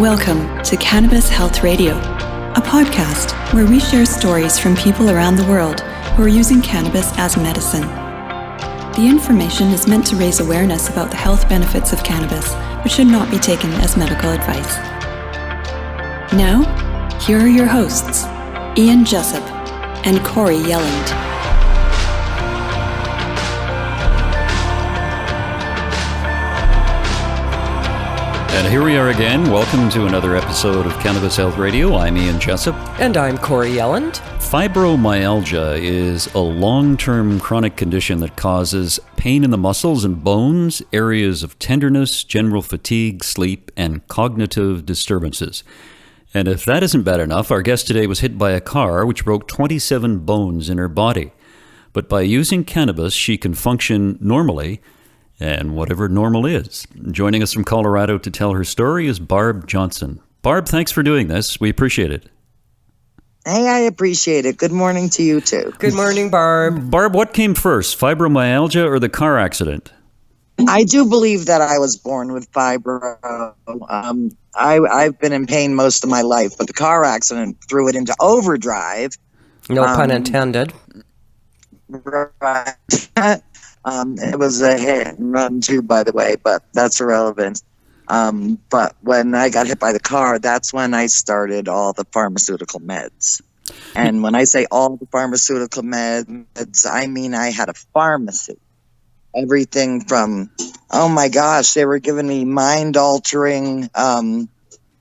Welcome to Cannabis Health Radio, a podcast where we share stories from people around the world who are using cannabis as medicine. The information is meant to raise awareness about the health benefits of cannabis, but should not be taken as medical advice. Now, here are your hosts, Ian Jessup and Corey Yelland. And here we are again. Welcome to another episode of Cannabis Health Radio. I'm Ian Jessup. And I'm Corey Yelland. Fibromyalgia is a long-term chronic condition that causes pain in the muscles and bones, areas of tenderness, general fatigue, sleep, and cognitive disturbances. And if that isn't bad enough, our guest today was hit by a car which broke 27 bones in her body. But by using cannabis, she can function normally, and whatever normal is. Joining us from Colorado to tell her story is Barb Johnson. Barb, thanks for doing this. We appreciate it. Hey, I appreciate it. Good morning to you too. Good morning, Barb. Barb, what came first, fibromyalgia or the car accident? I do believe that I was born with fibro. I've been in pain most of my life, but the car accident threw it into overdrive. No pun intended. Right. It was a hit and run too, by the way, but that's irrelevant. But when I got hit by the car, that's when I started all the pharmaceutical meds. And when I say all the pharmaceutical meds, I mean I had a pharmacy. Everything from, oh my gosh, they were giving me mind-altering,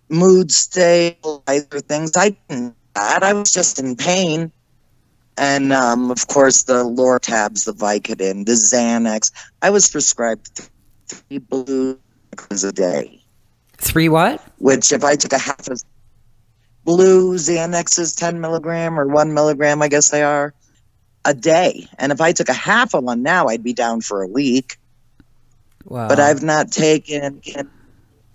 mood stabilizer things. I didn't do that. I was just in pain. And, of course, the Lortabs, the Vicodin, the Xanax. I was prescribed 3 blue a day. 3 what? Which, if I took a half of blue Xanaxes, 10 milligram or 1 milligram, I guess they are, a day. And if I took a half of one now, I'd be down for a week. Wow. But I've not taken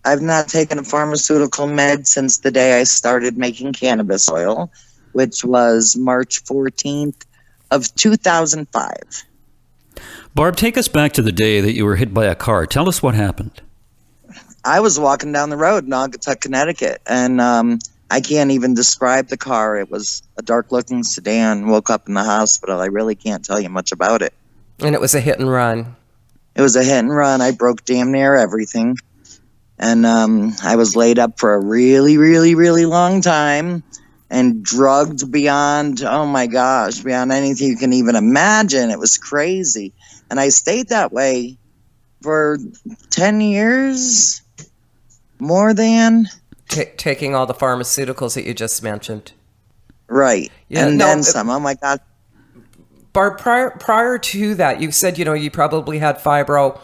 a pharmaceutical med since the day I started making cannabis oil, which was March 14th of 2005. Barb, take us back to the day that you were hit by a car. Tell us what happened. I was walking down the road in Naugatuck, Connecticut, and I can't even describe the car. It was a dark-looking sedan. Woke up in the hospital. I really can't tell you much about it. And it was a hit and run. It was a hit and run. I broke damn near everything. And I was laid up for a really, really, really long time. And drugged beyond, oh my gosh, beyond anything you can even imagine. It was crazy. And I stayed that way for 10 years, more than. Taking all the pharmaceuticals that you just mentioned. Right. Yeah, and then some. Oh my God. Barb, prior to that, you said, you probably had fibro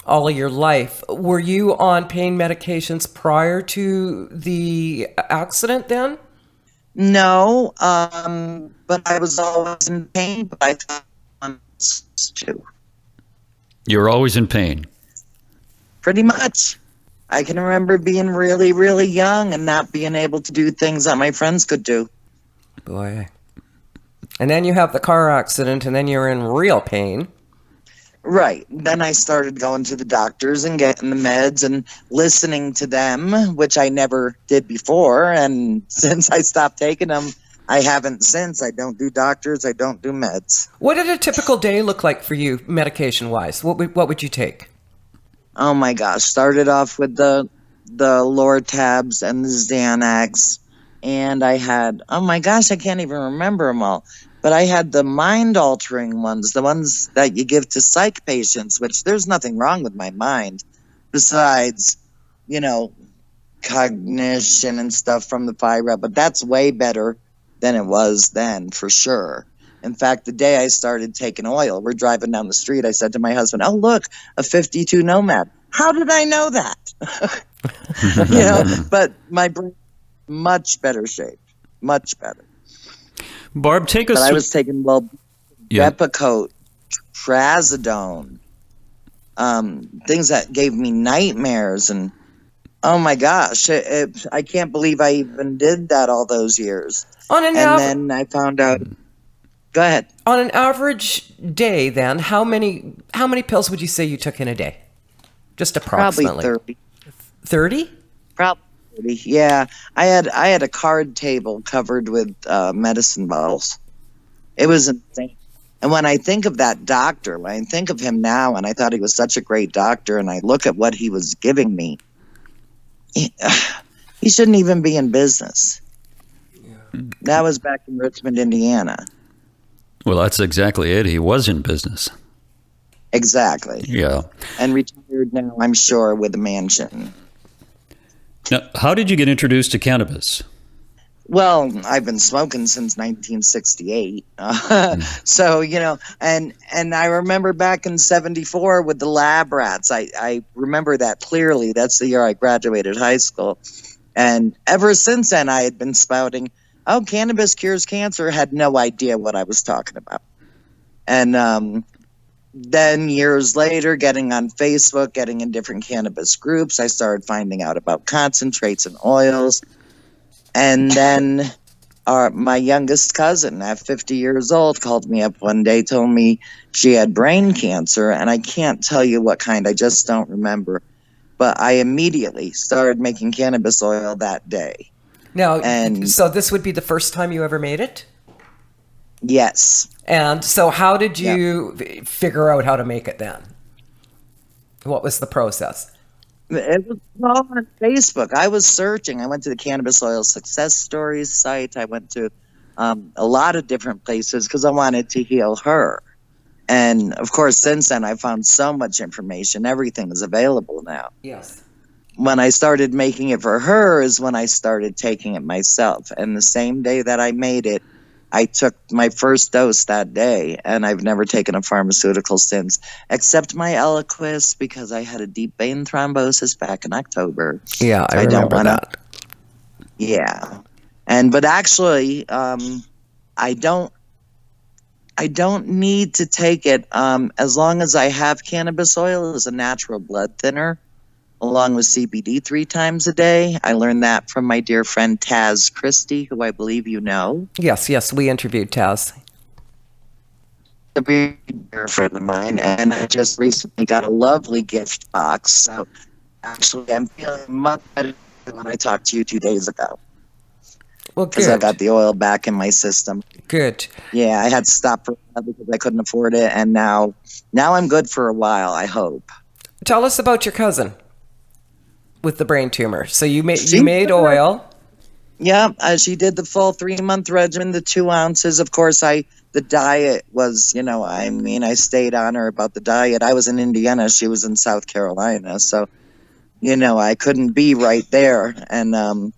all of your life. Were you on pain medications prior to the accident then? No, but I was always in pain, but I thought I was too. You were always in pain? Pretty much. I can remember being really, really young and not being able to do things that my friends could do. Boy. And then you have the car accident, and then you're in real pain. Right. Then I started going to the doctors and getting the meds and listening to them, which I never did before. And since I stopped taking them, I haven't since. I don't do doctors. I don't do meds. What did a typical day look like for you, medication-wise? What would you take? Oh, my gosh. Started off with the Lortabs and the Xanax. And I had, oh, my gosh, I can't even remember them all. But I had the mind-altering ones, the ones that you give to psych patients, which there's nothing wrong with my mind besides, cognition and stuff from the fibro. But that's way better than it was then, for sure. In fact, the day I started taking oil, we're driving down the street. I said to my husband, oh, look, a 52 Nomad. How did I know that? But my brain, much better shape, much better. Barb, take us. But I was taking Depakote, Trazodone, things that gave me nightmares, and oh my gosh, I can't believe I even did that all those years. Then I found out. Go ahead. On an average day, then, how many pills would you say you took in a day? Just approximately. Probably 30. 30? Probably. dirty. Yeah, I had a card table covered with medicine bottles. It was insane. And when I think of that doctor, when I think of him now, and I thought he was such a great doctor, and I look at what he was giving me, he shouldn't even be in business. Yeah. That was back in Richmond, Indiana. Well, that's exactly it. He was in business. Exactly. Yeah. And retired now, I'm sure, with a mansion. Now, how did you get introduced to cannabis? Well, I've been smoking since 1968. So, and I remember back in 74 with the lab rats. I remember that clearly. That's the year I graduated high school. And ever since then, I had been spouting, oh, cannabis cures cancer. Had no idea what I was talking about. And then years later, getting on Facebook, getting in different cannabis groups, I started finding out about concentrates and oils. And then my youngest cousin, at 50 years old, called me up one day, told me she had brain cancer, and I can't tell you what kind. I just don't remember. But I immediately started making cannabis oil that day. Now, so this would be the first time you ever made it? Yes. And so how did you figure out how to make it then? What was the process? It was all on Facebook. I was searching. I went to the Cannabis Oil Success Stories site. I went to a lot of different places because I wanted to heal her. And, of course, since then, I found so much information. Everything is available now. Yes. When I started making it for her is when I started taking it myself. And the same day that I made it, I took my first dose that day, and I've never taken a pharmaceutical since, except my Eliquis, because I had a deep vein thrombosis back in October. Yeah, I remember that. Yeah. But actually, I don't need to take it as long as I have cannabis oil as a natural blood thinner, along with CBD 3 times a day. I learned that from my dear friend Taz Christie, who I believe you know. Yes, we interviewed Taz. A very dear friend of mine, and I just recently got a lovely gift box. So actually, I'm feeling much better than when I talked to you 2 days ago. Well, good. Because I got the oil back in my system. Good. Yeah, I had to stop for a while because I couldn't afford it, and now I'm good for a while, I hope. Tell us about your cousin with the brain tumor. So you made oil. Yeah, she did the full 3-month regimen, the 2 ounces. Of course, the diet was, I stayed on her about the diet. I was in Indiana. She was in South Carolina. So, I couldn't be right there. And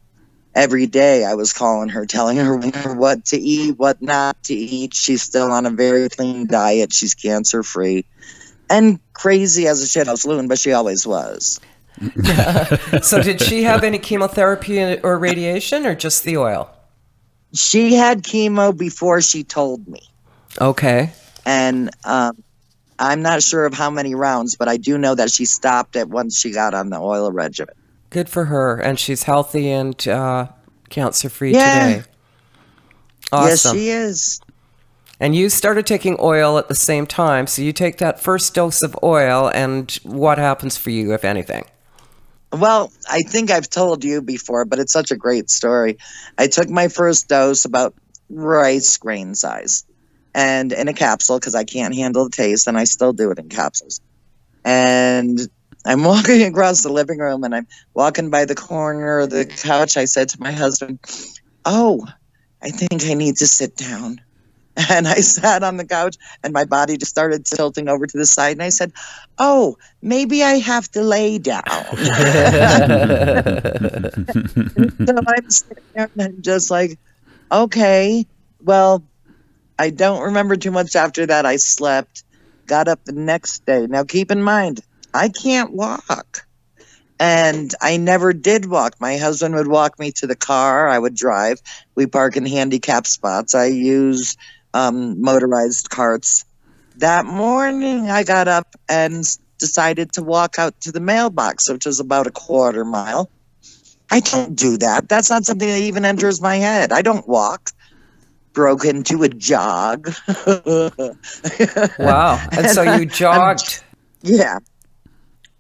every day I was calling her, telling her what to eat, what not to eat. She's still on a very clean diet. She's cancer-free. And crazy as a shithouse loon, but she always was. So did she have any chemotherapy or radiation, or just the oil? She had chemo before she told me. Okay. And I'm not sure of how many rounds, but I do know that she stopped it once she got on the oil regimen. Good for her. And she's healthy and cancer-free today. Awesome. Yes, she is. And you started taking oil at the same time. So you take that first dose of oil, and what happens for you, if anything? Well, I think I've told you before, but it's such a great story. I took my first dose, about rice grain size, and in a capsule because I can't handle the taste, and I still do it in capsules. And I'm walking across the living room, and I'm walking by the corner of the couch. I said to my husband, "Oh, I think I need to sit down." And I sat on the couch, and my body just started tilting over to the side. And I said, "Oh, maybe I have to lay down." So I'm sitting there and I'm just like, okay, well, I don't remember too much after that. I slept, got up the next day. Now, keep in mind, I can't walk. And I never did walk. My husband would walk me to the car. I would drive. We park in handicapped spots. I use motorized carts. That morning, I got up and decided to walk out to the mailbox, which was about a quarter mile. I don't do that. That's not something that even enters my head. I don't walk. Broke into a jog. Wow. And so you jogged. Yeah.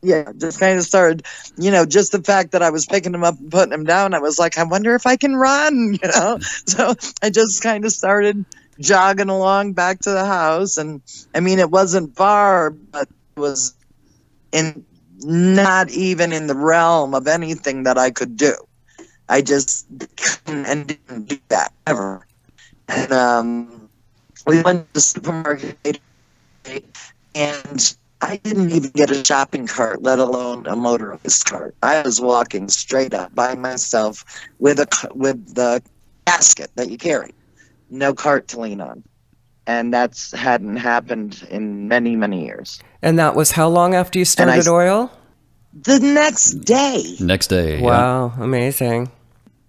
Yeah, just kind of started, just the fact that I was picking him up and putting him down, I was like, I wonder if I can run. So I just kind of started jogging along back to the house. And I mean, it wasn't far, but it was in not even in the realm of anything that I could do. I just couldn't and didn't do that ever. And we went to the supermarket, and I didn't even get a shopping cart, let alone a motorist cart. I was walking straight up by myself with the basket that you carry, no cart to lean on, and that's hadn't happened in many, many years. And that was how long after you started oil? The next day. Next day. Wow, amazing.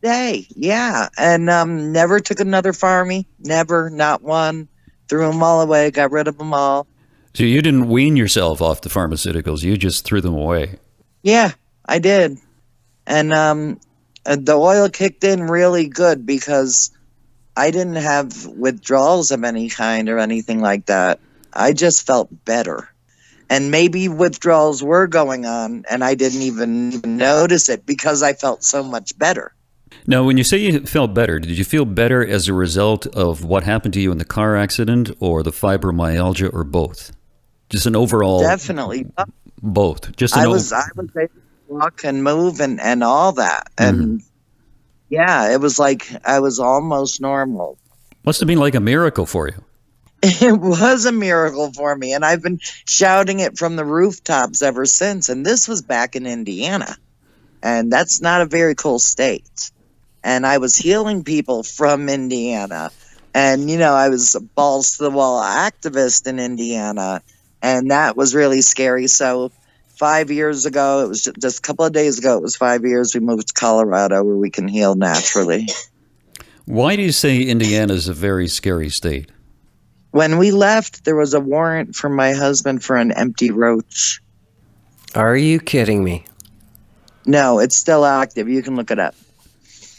Yeah, and never took another Farmy, never, not one. Threw them all away, got rid of them all. So you didn't wean yourself off the pharmaceuticals, you just threw them away. Yeah, I did. And the oil kicked in really good because I didn't have withdrawals of any kind or anything like that. I just felt better. And maybe withdrawals were going on and I didn't even notice it because I felt so much better. Now, when you say you felt better, did you feel better as a result of what happened to you in the car accident or the fibromyalgia or both? Just an overall... Definitely. Both. Just I was able to walk and move and all that. And yeah, it was like I was almost normal. Must have been like a miracle for you. It was a miracle for me. And I've been shouting it from the rooftops ever since. And this was back in Indiana. And that's not a very cool state. And I was healing people from Indiana. And, I was a balls to the wall activist in Indiana. And that was really scary. So 5 years ago, it was just a couple of days ago, it was 5 years, we moved to Colorado where we can heal naturally. Why do you say Indiana is a very scary state? When we left, there was a warrant for my husband for an empty roach. Are you kidding me? No, it's still active. You can look it up.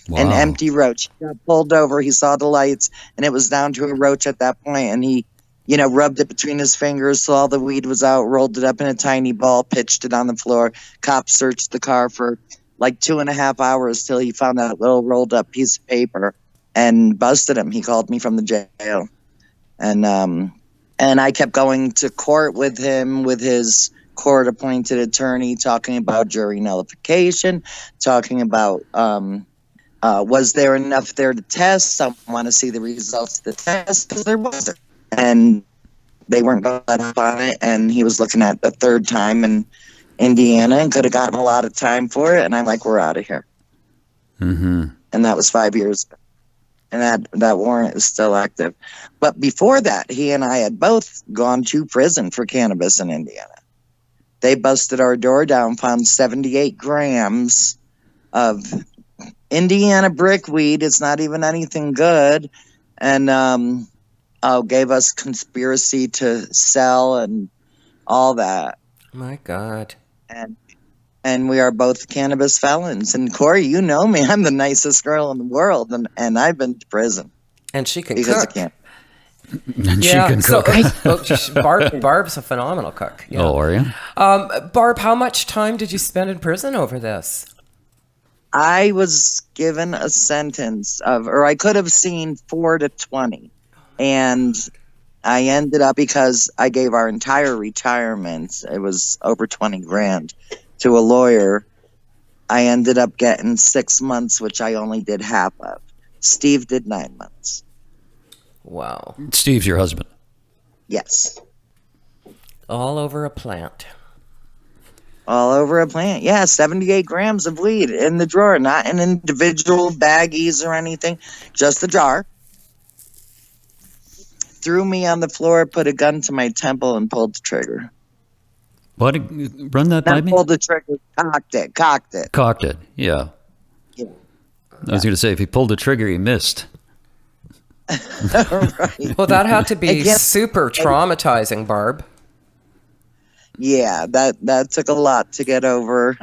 Wow. An empty roach. He got pulled over. He saw the lights, and it was down to a roach at that point. And he, rubbed it between his fingers, saw the weed was out, rolled it up in a tiny ball, pitched it on the floor. Cops searched the car for like 2.5 hours till he found that little rolled up piece of paper and busted him. He called me from the jail. And I kept going to court with him, with his court-appointed attorney, talking about jury nullification, talking about was there enough there to test? Some want to see the results of the test because there wasn't. And they weren't going to let up on it. And he was looking at the third time in Indiana and could have gotten a lot of time for it. And I'm like, we're out of here. Mm-hmm. And that was 5 years ago. And that warrant is still active. But before that, he and I had both gone to prison for cannabis in Indiana. They busted our door down, found 78 grams of Indiana brickweed. It's not even anything good. And gave us conspiracy to sell and all that. My God. And we are both cannabis felons. And Corey, you know me. I'm the nicest girl in the world. And I've been to prison. And she can because cook. I can't. And she can cook. Barb's a phenomenal cook. Yeah. Oh, are you? Barb, how much time did you spend in prison over this? I was given a sentence or I could have seen 4 to 20. And I ended up, because I gave our entire retirement, it was over 20 grand, to a lawyer. I ended up getting 6 months, which I only did half of. Steve did 9 months. Wow. Steve's your husband? Yes. All over a plant. All over a plant. Yeah, 78 grams of weed in the drawer, not in individual baggies or anything, just the jar. Threw me on the floor, put a gun to my temple, and pulled the trigger. What? Run that by me? Pulled the trigger, cocked it. Cocked it, yeah. I was going to say, if he pulled the trigger, he missed. Right. Well, that had to be super traumatizing, Barb. Yeah, that took a lot to get over.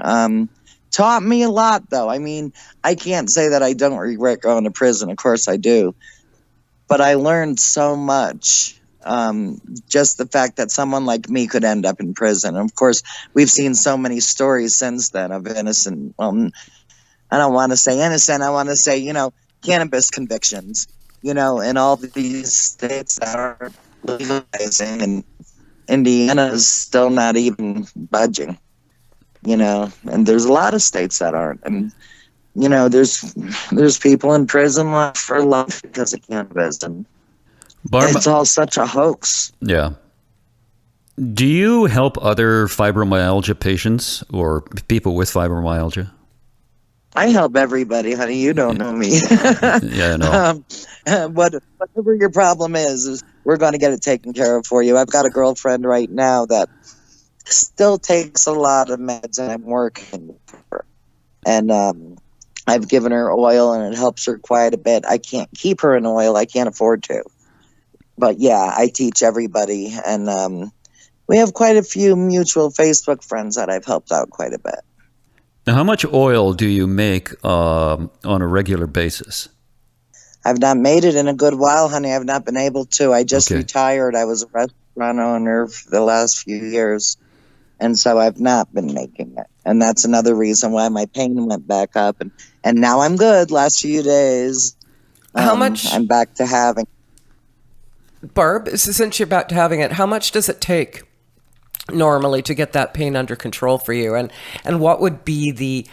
Taught me a lot, though. I mean, I can't say that I don't regret going to prison. Of course I do. But I learned so much just the fact that someone like me could end up in prison. And of course, we've seen so many stories since then of innocent, well, I don't want to say innocent, I want to say, cannabis convictions, in all these states that are legalizing, and Indiana's still not even budging, and there's a lot of states that aren't. And, there's people in prison for life because of cannabis, and Barb, it's all such a hoax. yeah. Do you help other fibromyalgia patients or people with fibromyalgia? I help everybody, honey. You don't know me. Yeah, I know. Whatever your problem is we're going to get it taken care of for you. I've got a girlfriend right now that still takes a lot of meds, and I'm working with her. And I've given her oil, and it helps her quite a bit. I can't keep her in oil. I can't afford to. But yeah, I teach everybody. And we have quite a few mutual Facebook friends that I've helped out quite a bit. Now, how much oil do you make on a regular basis? I've not made it in a good while, honey. I've not been able to. I just retired. I was a restaurant owner for the last few years, and so I've not been making it. And that's another reason why my pain went back up. And now I'm good. Last few days, How much? I'm back to having. Barb, since you're back to having it, how much does it take normally to get that pain under control for you? And what would be the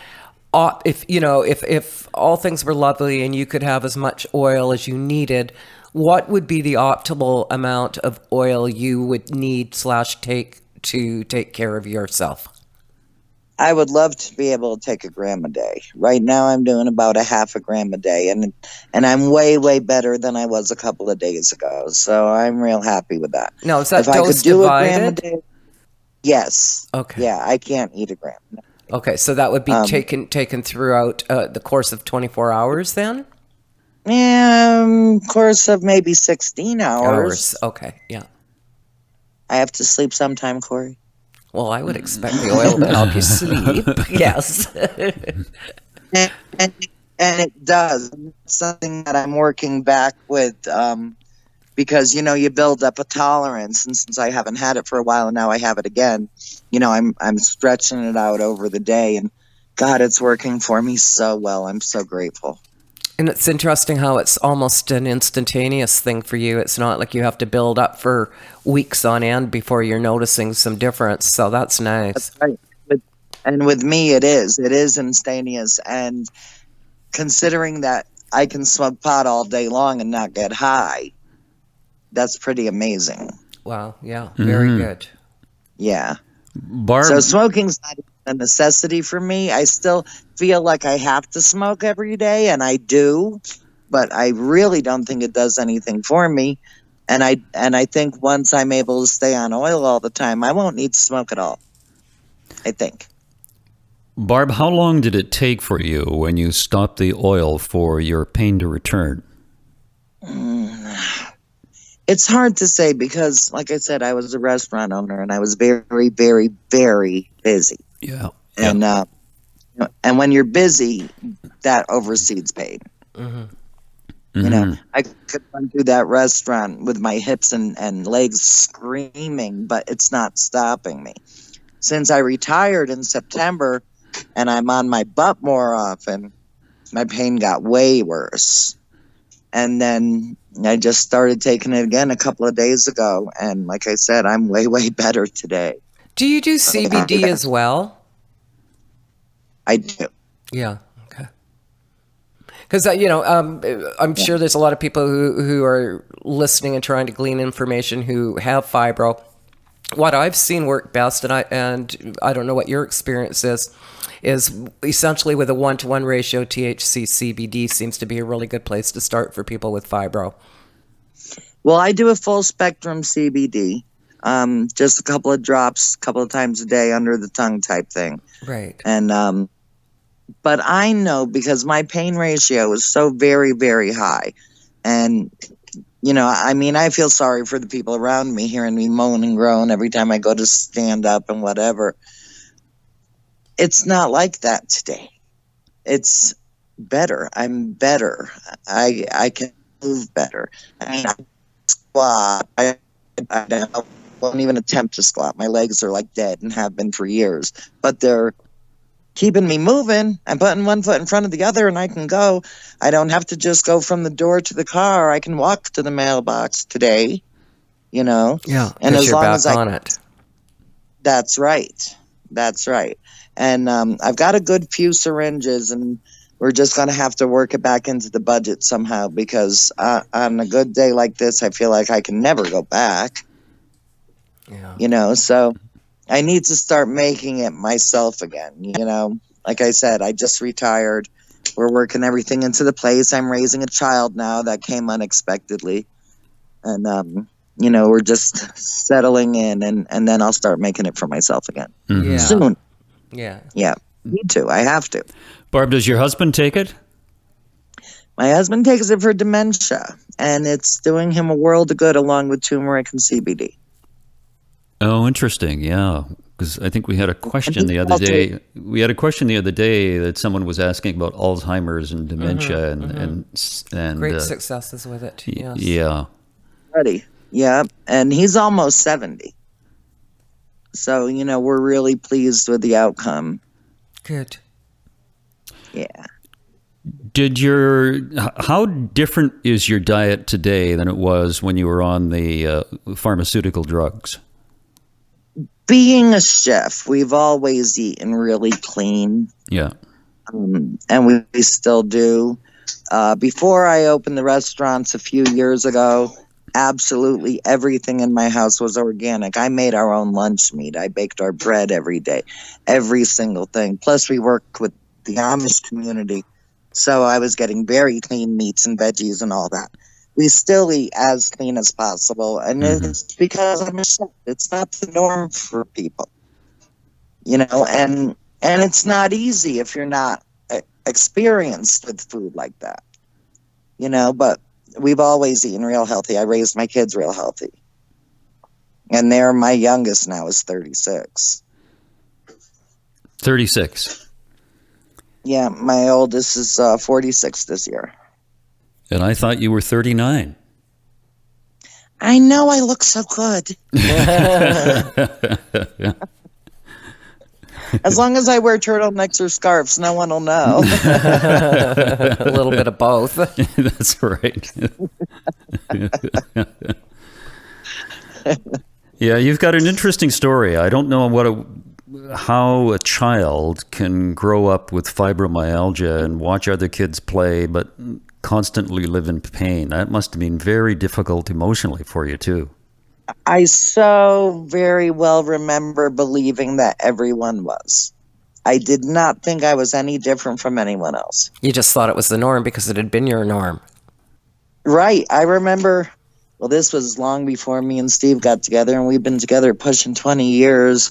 if all things were lovely and you could have as much oil as you needed, what would be the optimal amount of oil you would need / take to take care of yourself? I would love to be able to take a gram a day. Right now I'm doing about a half a gram a day, and I'm way, way better than I was a couple of days ago. So I'm real happy with that. Now, is that if I dose could do divided? a gram a day, yes. Okay. Yeah, I can't eat a gram. Okay, so that would be taken throughout the course of 24 hours then? Course of maybe 16 hours. Okay, yeah. I have to sleep sometime, Corey. Well, I would expect the oil to help you sleep. Yes. and it does. It's something that I'm working back with because, you build up a tolerance. And since I haven't had it for a while and now I have it again, I'm stretching it out over the day. And God, it's working for me so well. I'm so grateful. And it's interesting how it's almost an instantaneous thing for you. It's not like you have to build up for weeks on end before you're noticing some difference. So that's nice. That's right. And with me, it is. It is instantaneous. And considering that I can smoke pot all day long and not get high, that's pretty amazing. Wow. Yeah. Very good. Yeah. Barb, so smoking's not a necessity for me. I still feel like I have to smoke every day, and I do, but I really don't think it does anything for me. And I think once I'm able to stay on oil all the time, I won't need to smoke at all, I think. Barb, how long did it take for you when you stopped the oil for your pain to return? It's hard to say because, like I said, I was a restaurant owner and I was very, very, very busy. Yeah. And when you're busy, that oversees pain. I could run through that restaurant with my hips and legs screaming, but it's not stopping me. Since I retired in September and I'm on my butt more often, my pain got way worse. And then I just started taking it again a couple of days ago. And like I said, I'm way, way better today. Do you do CBD as well? I do. Yeah. Okay. Because, I'm sure there's a lot of people who are listening and trying to glean information who have fibro. What I've seen work best, and I don't know what your experience is essentially with a 1-to-1 ratio, THC CBD seems to be a really good place to start for people with fibro. Well, I do a full spectrum CBD, just a couple of drops, a couple of times a day under the tongue type thing. Right. And but I know because my pain ratio is so very, very high, and I feel sorry for the people around me hearing me moan and groan every time I go to stand up and whatever. It's not like that today. It's better. I'm better. I can move better. I squat. I I won't even attempt to squat. My legs are like dead and have been for years, but they're keeping me moving. I'm putting one foot in front of the other and I can go. I don't have to just go from the door to the car. I can walk to the mailbox today, you know? Yeah, and because as you're long back as I, on it. that's right. That's right. And I've got a good few syringes, and we're just going to have to work it back into the budget somehow, because on a good day like this, I feel like I can never go back, Yeah. you know? So I need to start making it myself again, you know? Like I said, I just retired. We're working everything into the place. I'm raising a child now that came unexpectedly. And, you know, we're just settling in, and then I'll start making it for myself again. Yeah. Soon. Yeah. Yeah. Need to. I have to. Barb, does your husband take it? My husband takes it for dementia, and it's doing him a world of good, along with turmeric and CBD. Oh, interesting. Yeah, because I think we had a question the other day. We had a question the other day that someone was asking about Alzheimer's and dementia, and Great successes with it. Yes. Yeah. Ready. Yeah. And he's almost 70. So, you know, we're really pleased with the outcome. Good. Yeah. How different is your diet today than it was when you were on the pharmaceutical drugs? Being a chef, we've always eaten really clean. Yeah. And we still do. Before I opened the restaurants a few years ago, absolutely everything in my house was organic. I made our own lunch meat. I baked our bread every day, every single thing. Plus, we work with the Amish community. So I was getting very clean meats and veggies and all that. We still eat as clean as possible. And it's because I'm a chef. It's not the norm for people, you know, and it's not easy if you're not experienced with food like that, you know, but we've always eaten real healthy. I raised my kids real healthy. And my youngest now is 36. 36. Yeah, my oldest is 46 this year. And I thought you were 39. I know I look so good. As long as I wear turtlenecks or scarves, no one will know. A little bit of both. That's right. Yeah, you've got an interesting story. I don't know how a child can grow up with fibromyalgia and watch other kids play, but constantly live in pain. That must have been very difficult emotionally for you, too. I so very well remember believing that everyone was. I did not think I was any different from anyone else. You just thought it was the norm because it had been your norm. Right. I remember, well, this was long before me and Steve got together, and we've been together pushing 20 years.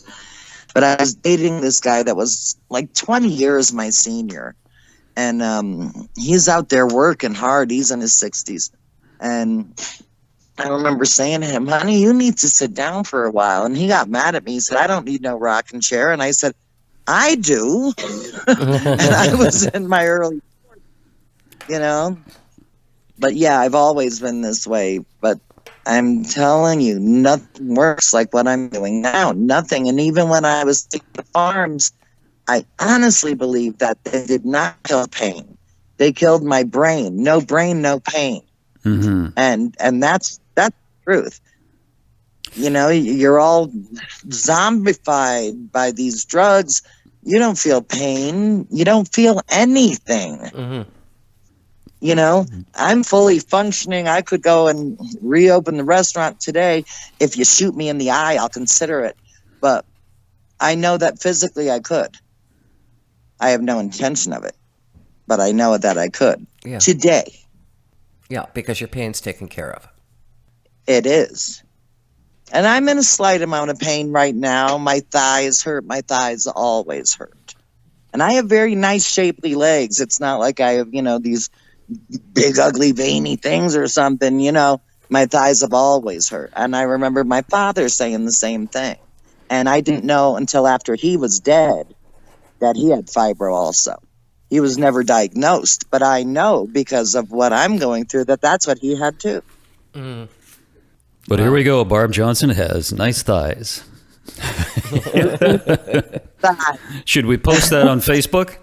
But I was dating this guy that was like 20 years my senior. And he's out there working hard. He's in his 60s. And I remember saying to him, honey, you need to sit down for a while. And he got mad at me. He said, I don't need no rocking chair. And I said, I do. And I was in my early 40s, you know. But yeah, I've always been this way. But I'm telling you, nothing works like what I'm doing now. Nothing. And even when I was at the farms, I honestly believe that they did not kill pain. They killed my brain. No brain, no pain. Mm-hmm. And that's the truth. You know, you're all zombified by these drugs. You don't feel pain. You don't feel anything. Mm-hmm. You know, I'm fully functioning. I could go and reopen the restaurant today. If you shoot me in the eye, I'll consider it. But I know that physically I could. I have no intention of it, but I know that I could today. Yeah, because your pain's taken care of. It is. And I'm in a slight amount of pain right now. My thighs hurt. My thighs always hurt. And I have very nice, shapely legs. It's not like I have, you know, these big, ugly, veiny things or something. You know, my thighs have always hurt. And I remember my father saying the same thing. And I didn't know until after he was dead that he had fibro also. He was never diagnosed, but I know because of what I'm going through that that's what he had too. But here we go. Barb Johnson has nice thighs. Should we post that on Facebook?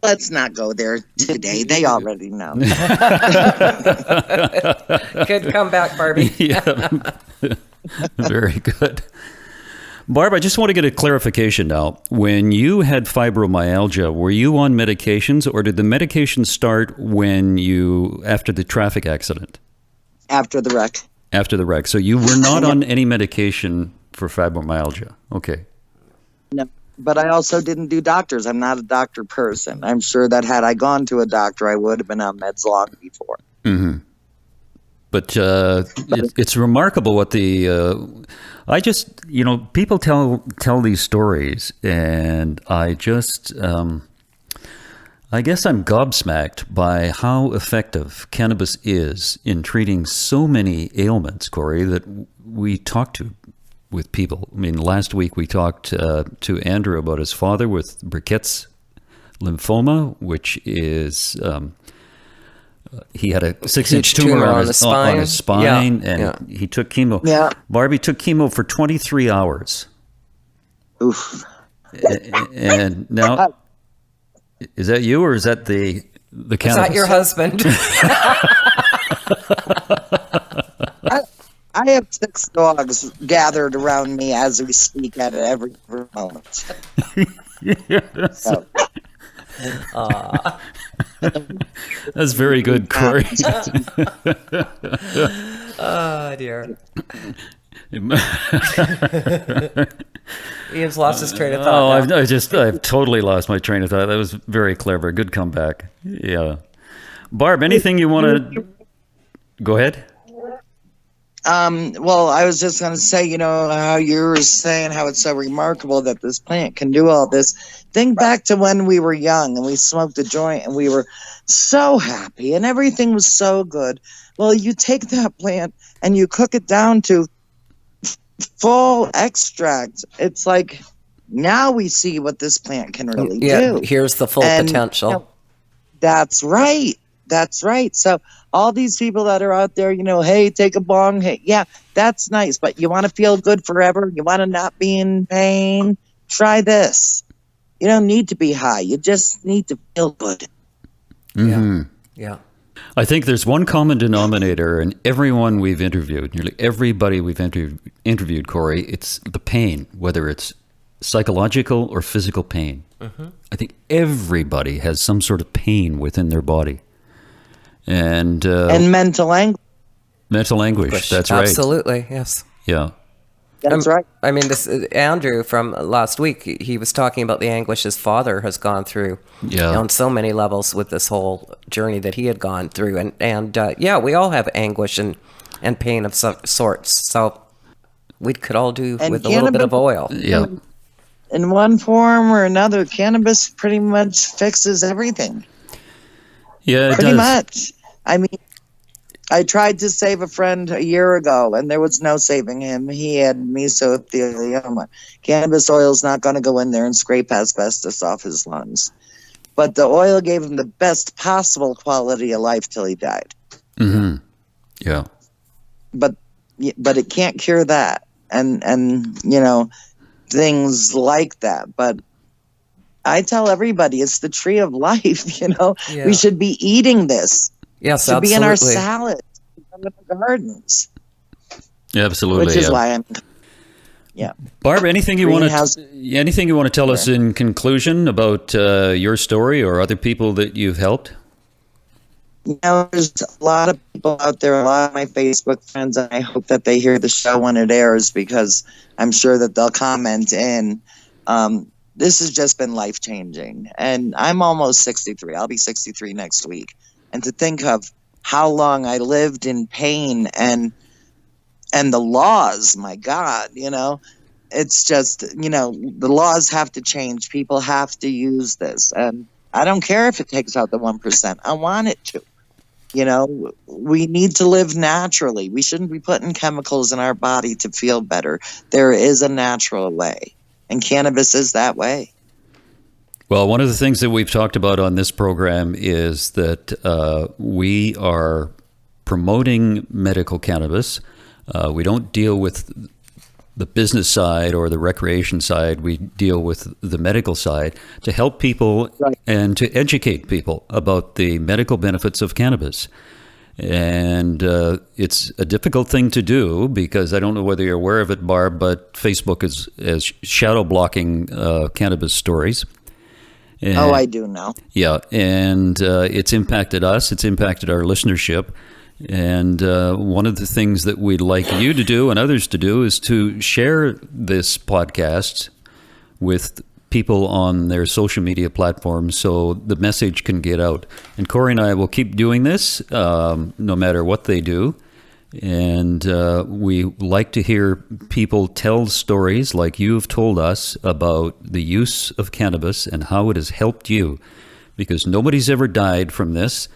Let's not go there today. They already know. Good comeback, Barbie. Yeah. Very good. Barb, I just want to get a clarification now. When you had fibromyalgia, were you on medications, or did the medication start after the traffic accident? After the wreck. After the wreck. So you were not on any medication for fibromyalgia. Okay. No, but I also didn't do doctors. I'm not a doctor person. I'm sure that had I gone to a doctor, I would have been on meds long before. Mm-hmm. But it's remarkable what I just, people tell these stories, and I just, I guess I'm gobsmacked by how effective cannabis is in treating so many ailments, Corey, that we talk to with people. I mean, last week we talked to Andrew about his father with Burkitt's lymphoma, which is... he had a 6-inch tumor on his spine, and he took chemo. Yeah. Barbie took chemo for 23 hours. Oof. And now, is that you, or is that the cannabis? Is that your husband? I have 6 dogs gathered around me as we speak at every moment. So. That's very good, Corey. Oh, dear. Ian's lost his train of thought. I've totally lost my train of thought. That was very clever. Good comeback. Yeah. Barb, anything you want to... Go ahead. Well, I was just going to say, how you were saying how it's so remarkable that this plant can do all this. Think back to when we were young and we smoked a joint and we were so happy and everything was so good. Well, you take that plant and you cook it down to full extract. It's like, now we see what this plant can really do. Here's the full potential. That's right. That's right. So all these people that are out there, hey, take a bong. Hey, yeah, that's nice. But you want to feel good forever? You want to not be in pain? Try this. You don't need to be high. You just need to feel good. Mm-hmm. Yeah. I think there's one common denominator in everyone we've interviewed, nearly everybody we've interviewed, Corey. It's the pain, whether it's psychological or physical pain. Mm-hmm. I think everybody has some sort of pain within their body. And mental anguish. Mental anguish, that's right. Absolutely, yes. Yeah. That's right. I mean, this Andrew from last week, he was talking about the anguish his father has gone through on so many levels with this whole journey that he had gone through. And we all have anguish and pain of some sorts. So we could all do with a little bit of oil. Yeah. In one form or another, cannabis pretty much fixes everything. Yeah, it pretty does. much. I mean, I tried to save a friend a year ago, and there was no saving him. He had mesothelioma. Cannabis oil is not going to go in there and scrape asbestos off his lungs. But the oil gave him the best possible quality of life till he died. Mm-hmm. Yeah. But it can't cure that, and things like that. But I tell everybody it's the tree of life. We should be eating this. Yes, it should absolutely. be in our salads, in our gardens. Yeah, absolutely. Which is why I'm. Yeah. Barb, anything you want to tell us in conclusion about your story or other people that you've helped? There's a lot of people out there, a lot of my Facebook friends, and I hope that they hear the show when it airs because I'm sure that they'll comment in. This has just been life-changing. And I'm almost 63. I'll be 63 next week. And to think of how long I lived in pain and the laws, my God, it's just, the laws have to change. People have to use this. And I don't care if it takes out the 1%. I want it to. We need to live naturally. We shouldn't be putting chemicals in our body to feel better. There is a natural way. And cannabis is that way. Well, one of the things that we've talked about on this program is that we are promoting medical cannabis. We don't deal with the business side or the recreation side. We deal with the medical side to help people and to educate people about the medical benefits of cannabis. And it's a difficult thing to do because I don't know whether you're aware of it, Barb, but Facebook is shadow blocking cannabis stories. And, I do know. Yeah, and it's impacted us. It's impacted our listenership. And one of the things that we'd like you to do and others to do is to share this podcast with people on their social media platforms so the message can get out. And Corey and I will keep doing this no matter what they do. And we like to hear people tell stories like you've told us about the use of cannabis and how it has helped you, because nobody's ever died from this.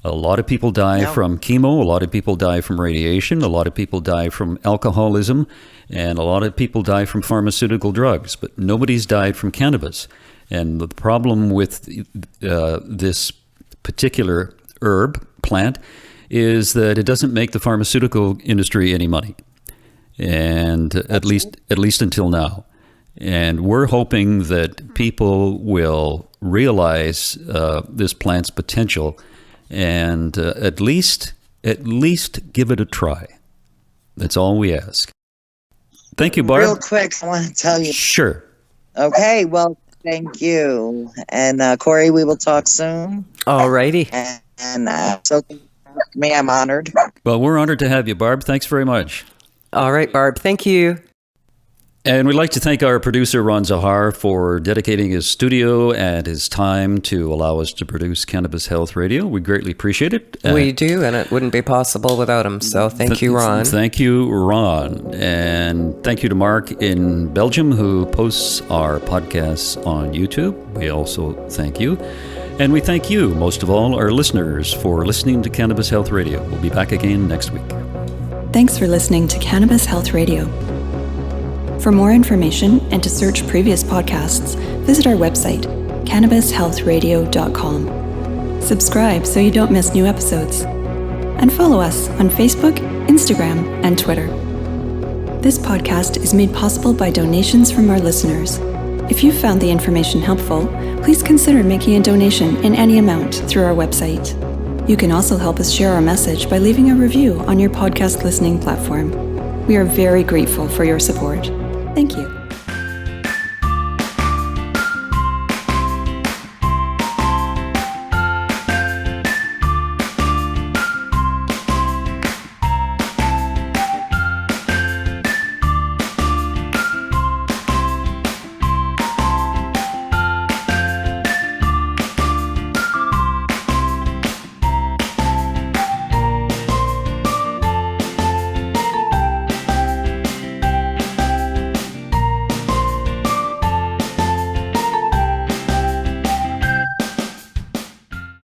A lot of people die from chemo, a lot of people die from radiation, a lot of people die from alcoholism, and a lot of people die from pharmaceutical drugs, but nobody's died from cannabis. And the problem with this particular herb, plant, is that it doesn't make the pharmaceutical industry any money, and at least until now. And we're hoping that people will realize this plant's potential and at least give it a try. That's all we ask. Thank you, Barb. Real quick, I want to tell you. Sure. Okay, well, thank you. And Corey, we will talk soon. All righty. And so, me, I'm honored. Well, we're honored to have you, Barb. Thanks very much. All right, Barb. Thank you. And we'd like to thank our producer, Ron Zahar, for dedicating his studio and his time to allow us to produce Cannabis Health Radio. We greatly appreciate it. We do, and it wouldn't be possible without him. So thank you, Ron. Thank you, Ron. And thank you to Mark in Belgium, who posts our podcasts on YouTube. We also thank you. And we thank you, most of all, our listeners, for listening to Cannabis Health Radio. We'll be back again next week. Thanks for listening to Cannabis Health Radio. For more information and to search previous podcasts, visit our website, cannabishealthradio.com. Subscribe so you don't miss new episodes. And follow us on Facebook, Instagram, and Twitter. This podcast is made possible by donations from our listeners. If you found the information helpful, please consider making a donation in any amount through our website. You can also help us share our message by leaving a review on your podcast listening platform. We are very grateful for your support. Thank you.